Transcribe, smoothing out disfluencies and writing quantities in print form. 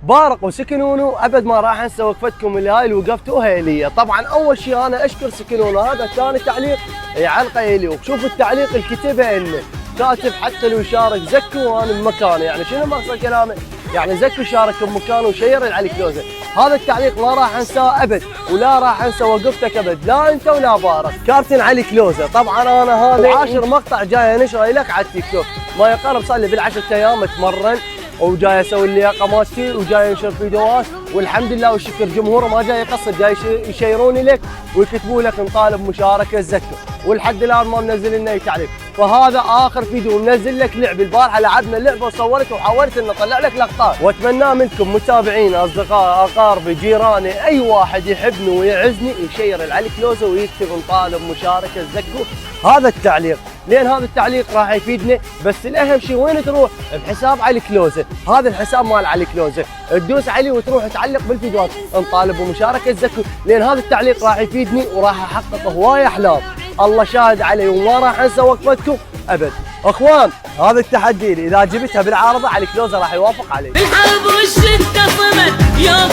بارق وسكنونو ابد ما راح انسى وقفتكم اللي هاي اللي وقفتوها لي. طبعا اول شيء انا اشكر سكنونو، هذا ثاني تعليق يعلقه لي. وشوف التعليق اللي كتبه انه كاتب حتى لو يشارك زكو وانا بمكانه. يعني شنو مقصد كلامه؟ يعني زكو شارك بمكانه وشير علي كلوزه. هذا التعليق ما راح انساه ابد، ولا راح انسى وقفتك ابد، لا انت ولا بارق. كابتن علي كلوزه، طبعا انا هذا 10 مقطع جاي انشره لك على التيك توك، ما يقارب صار لي بال10 ايام اتمرن وجاي اسوي اللياقه مالتي وجاي انشر فيديوهات، والحمد لله والشكر جمهور ما جاي يقصر، جاي يشيروني لك ويكتبوا لك نطالب مشاركه زكو، ولحد الان ما منزل لنا اي تعليق. فهذا اخر فيديو منزل لك لعب. البارحه لعبنا اللعبه وصورت وحاولت ان اطلع لك لقطات، واتمنى منكم متابعين اصدقاء اقاربي جيراني اي واحد يحبني ويعزني يشير العلي كلوزه ويكتب نطالب مشاركه زكو هذا التعليق، لان هذا التعليق راح يفيدني. بس الاهم شيء وين تروح؟ بحساب علي كلوزه، هذا الحساب مال علي كلوزه، تدوس عليه وتروح تعلق بالفيديوهات نطالب بمشاركه زكو، لان هذا التعليق راح يفيدني وراح احقق هوايه احلام. الله شاهد علي وما راح انسى وقفتكم ابد. اخوان هذا التحدي لي، اذا جبتها بالعارضه علي كلوزه راح يوافق علي. بالحرب والشده صمد يا